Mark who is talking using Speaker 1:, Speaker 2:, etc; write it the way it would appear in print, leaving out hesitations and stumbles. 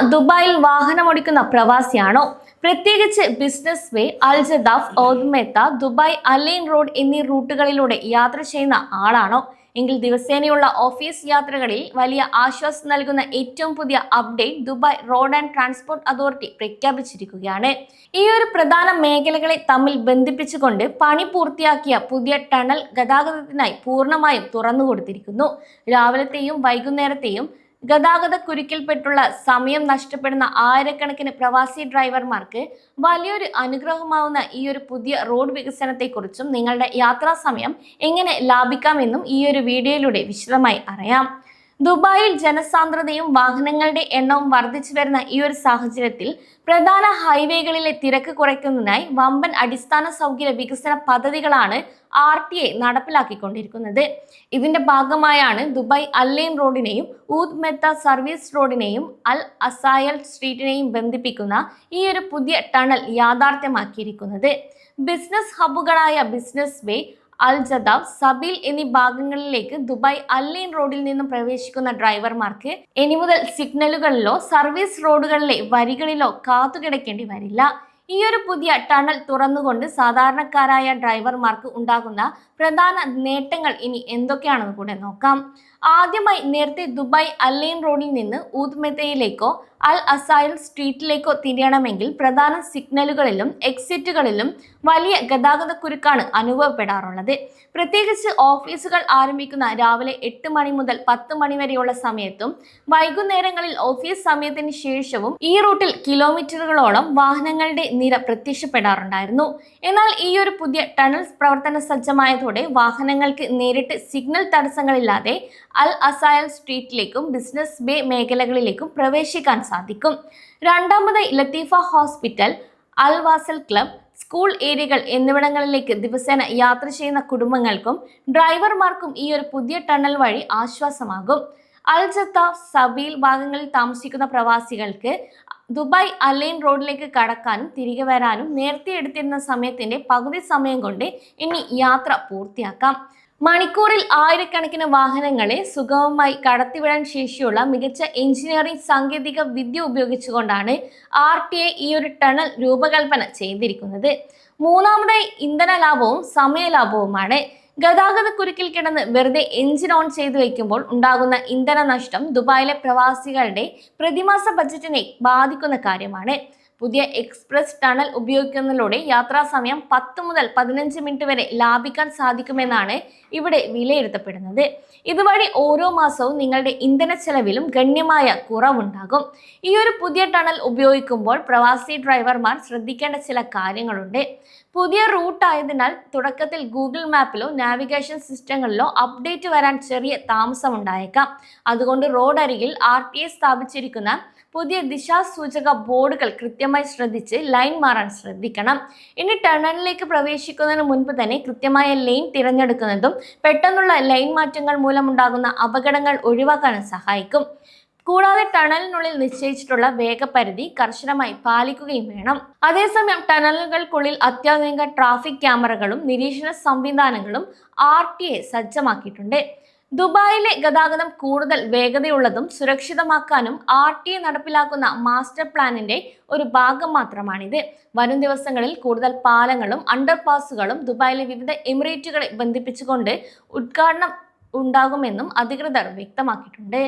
Speaker 1: ദുബായിൽ വാഹനമോടിക്കുന്ന പ്രവാസിയാണോ? പ്രത്യേകിച്ച് ബിസിനസ് വേ, അൽ ജദാഫ്, ഓദ്മേത്ത, Dubai align road എന്നീ റൂട്ടുകളിലൂടെ യാത്ര ചെയ്യുന്ന ആളാണോ എങ്കിൽ ദിവസേനയുള്ള ഓഫീസ് യാത്രകളിൽ വലിയ ആശ്വാസം നൽകുന്ന ഏറ്റവും പുതിയ update Dubai road and transport authority പ്രഖ്യാപിച്ചിരിക്കുകയാണ്. ഈ ഒരു പ്രധാന മേഖലകളെ തമ്മിൽ ബന്ധിപ്പിച്ചുകൊണ്ട് പണി പൂർത്തിയാക്കിയ പുതിയ ടണൽ ഗതാഗതത്തിനായി പൂർണ്ണമായും തുറന്നുകൊടുത്തിരിക്കുന്നു. രാവിലത്തെയും വൈകുന്നേരത്തെയും ഗതാഗത കുരുക്കിൽപ്പെട്ടുള്ള സമയം നഷ്ടപ്പെടുന്ന ആയിരക്കണക്കിന് പ്രവാസി ഡ്രൈവർമാർക്ക് വലിയൊരു അനുഗ്രഹമാവുന്ന ഈ ഒരു പുതിയ റോഡ് വികസനത്തെക്കുറിച്ചും നിങ്ങളുടെ യാത്രാ സമയം എങ്ങനെ ലാഭിക്കാമെന്നും ഈ ഒരു വീഡിയോയിലൂടെ വിശദമായി അറിയാം. ദുബായിൽ ജനസാന്ദ്രതയും വാഹനങ്ങളുടെ എണ്ണവും വർദ്ധിച്ചു വരുന്ന ഈ ഒരു സാഹചര്യത്തിൽ പ്രധാന ഹൈവേകളിലെ തിരക്ക് കുറയ്ക്കുന്നതിനായി വമ്പൻ അടിസ്ഥാന സൗകര്യ വികസന പദ്ധതികളാണ് RTA നടപ്പിലാക്കിക്കൊണ്ടിരിക്കുന്നത്. ഇതിന്റെ ഭാഗമായാണ് ദുബായ് അല്ലൈൻ റോഡിനെയും ഊദ്മെത്ത സർവീസ് റോഡിനെയും അൽ അസായൽ സ്ട്രീറ്റിനെയും ബന്ധിപ്പിക്കുന്ന ഈ ഒരു പുതിയ ടണൽ യാഥാർത്ഥ്യമാക്കിയിരിക്കുന്നത്. ബിസിനസ് ഹബ്ബുകളായ ബിസിനസ് വേ, അൽ ജദാഫ്, സബീൽ എന്നീ ഭാഗങ്ങളിലേക്ക് ദുബായ് അല്ലൈൻ റോഡിൽ നിന്നും പ്രവേശിക്കുന്ന ഡ്രൈവർമാർക്ക് ഇനി മുതൽ സിഗ്നലുകളിലോ സർവീസ് റോഡുകളിലെ വരികളിലോ കാത്തുകിടക്കേണ്ടി വരില്ല. ഈ ഒരു പുതിയ ടണൽ തുറന്നുകൊണ്ട് സാധാരണക്കാരായ ഡ്രൈവർമാർക്ക് ഉണ്ടാകുന്ന പ്രധാന നേട്ടങ്ങൾ ഇനി എന്തൊക്കെയാണെന്ന് കൂടെ നോക്കാം. ആദ്യമായി നേരത്തെ ദുബായ് അല്ലൈൻ റോഡിൽ നിന്ന് ഊദ്മെത്തയിലേക്കോ അൽ അസായൽ സ്ട്രീറ്റിലേക്കോ തിരിയണമെങ്കിൽ പ്രധാന സിഗ്നലുകളിലും എക്സിറ്റുകളിലും വലിയ ഗതാഗത കുരുക്കാണ് അനുഭവപ്പെടാറുള്ളത്. പ്രത്യേകിച്ച് ഓഫീസുകൾ ആരംഭിക്കുന്ന രാവിലെ 8 മണി മുതൽ 10 മണി വരെയുള്ള സമയത്തും വൈകുന്നേരങ്ങളിൽ ഓഫീസ് സമയത്തിന് ശേഷവും ഈ റൂട്ടിൽ കിലോമീറ്ററുകളോളം വാഹനങ്ങളുടെ നിര പ്രത്യക്ഷപ്പെടാറുണ്ടായിരുന്നു. എന്നാൽ ഈ ഒരു പുതിയ ടണൽ പ്രവർത്തന സജ്ജമായതോടെ വാഹനങ്ങൾക്ക് നേരിട്ട് സിഗ്നൽ തടസ്സങ്ങളില്ലാതെ അൽ അസായൽ സ്ട്രീറ്റിലേക്കും ബിസിനസ് ബേ മേഖലകളിലേക്കും പ്രവേശിക്കാൻ സാധിക്കും. രണ്ടാമതായി ലത്തീഫ ഹോസ്പിറ്റൽ, അൽ വാസൽ ക്ലബ്, സ്കൂൾ ഏരിയകൾ എന്നിവിടങ്ങളിലേക്ക് ദിവസേന യാത്ര ചെയ്യുന്ന കുടുംബങ്ങൾക്കും ഡ്രൈവർമാർക്കും ഈ ഒരു പുതിയ ടണൽ വഴി ആശ്വാസമാകും. അൽ ജദാഫ്, സബീൽ ഭാഗങ്ങളിൽ താമസിക്കുന്ന പ്രവാസികൾക്ക് ദുബായ് അലൈൻ റോഡിലേക്ക് കടക്കാനും തിരികെ വരാനും നേരത്തെ എടുത്തിരുന്ന സമയത്തിന്റെ പകുതി സമയം കൊണ്ട് ഇനി യാത്ര പൂർത്തിയാക്കാം. മണിക്കൂറിൽ ആയിരക്കണക്കിന് വാഹനങ്ങളെ സുഗമമായി കടത്തിവിടാൻ ശേഷിയുള്ള മികച്ച എഞ്ചിനീയറിംഗ് സാങ്കേതിക വിദ്യ ഉപയോഗിച്ചുകൊണ്ടാണ് RTA ഈ ഒരു ടണൽ രൂപകൽപ്പന ചെയ്തിരിക്കുന്നത്. മൂന്നാമതായി ഇന്ധന ലാഭവും സമയലാഭവുമാണ്. ഗതാഗത കുരുക്കിൽ കിടന്ന് വെറുതെ എഞ്ചിൻ ഓൺ ചെയ്തു വയ്ക്കുമ്പോൾ ഉണ്ടാകുന്ന ഇന്ധന നഷ്ടം ദുബായിലെ പ്രവാസികളുടെ പ്രതിമാസ ബജറ്റിനെ ബാധിക്കുന്ന കാര്യമാണ്. പുതിയ എക്സ്പ്രസ് ടണൽ ഉപയോഗിക്കുന്നതിലൂടെ യാത്രാ സമയം 10 മുതൽ 15 മിനിറ്റ് വരെ ലാഭിക്കാൻ സാധിക്കുമെന്നാണ് ഇവിടെ വിലയിരുത്തപ്പെടുന്നത്. ഇതുവഴി ഓരോ മാസവും നിങ്ങളുടെ ഇന്ധന ചെലവിലും ഗണ്യമായ കുറവുണ്ടാകും. ഈ ഒരു പുതിയ ടണൽ ഉപയോഗിക്കുമ്പോൾ പ്രവാസി ഡ്രൈവർമാർ ശ്രദ്ധിക്കേണ്ട ചില കാര്യങ്ങളുണ്ട്. പുതിയ റൂട്ട് ആയതിനാൽ തുടക്കത്തിൽ ഗൂഗിൾ മാപ്പിലോ നാവിഗേഷൻ സിസ്റ്റങ്ങളിലോ അപ്ഡേറ്റ് വരാൻ ചെറിയ താമസമുണ്ടായേക്കാം. അതുകൊണ്ട് റോഡ് അരികിൽ RTA സ്ഥാപിച്ചിരിക്കുന്ന പുതിയ ദിശാസൂചക ബോർഡുകൾ കൃത്യമായി ശ്രദ്ധിച്ച് ലൈൻ മാറാൻ ശ്രദ്ധിക്കണം. ഇനി ടണലിലേക്ക് പ്രവേശിക്കുന്നതിന് മുൻപ് തന്നെ കൃത്യമായ ലൈൻ തിരഞ്ഞെടുക്കുന്നതും പെട്ടെന്നുള്ള ലൈൻ മാറ്റങ്ങൾ മൂലമുണ്ടാകുന്ന അപകടങ്ങൾ ഒഴിവാക്കാനും സഹായിക്കും. കൂടാതെ ടണലിനുള്ളിൽ നിശ്ചയിച്ചിട്ടുള്ള വേഗപരിധി കർശനമായി പാലിക്കുകയും വേണം. അതേസമയം ടണലുകൾക്കുള്ളിൽ അത്യാധുനിക ട്രാഫിക് ക്യാമറകളും നിരീക്ഷണ സംവിധാനങ്ങളും RTA സജ്ജമാക്കിയിട്ടുണ്ട്. ദുബായിലെ ഗതാഗതം കൂടുതൽ വേഗതയുള്ളതും സുരക്ഷിതമാക്കാനും RTA നടപ്പിലാക്കുന്ന മാസ്റ്റർ പ്ലാനിന്റെ ഒരു ഭാഗം മാത്രമാണിത്. വരും ദിവസങ്ങളിൽ കൂടുതൽ പാലങ്ങളും അണ്ടർപാസുകളും ദുബായിലെ വിവിധ എമിറേറ്റുകളെ ബന്ധിപ്പിച്ചുകൊണ്ട് ഉദ്ഘാടനം ഉണ്ടാകുമെന്നും അധികൃതർ വ്യക്തമാക്കിയിട്ടുണ്ട്.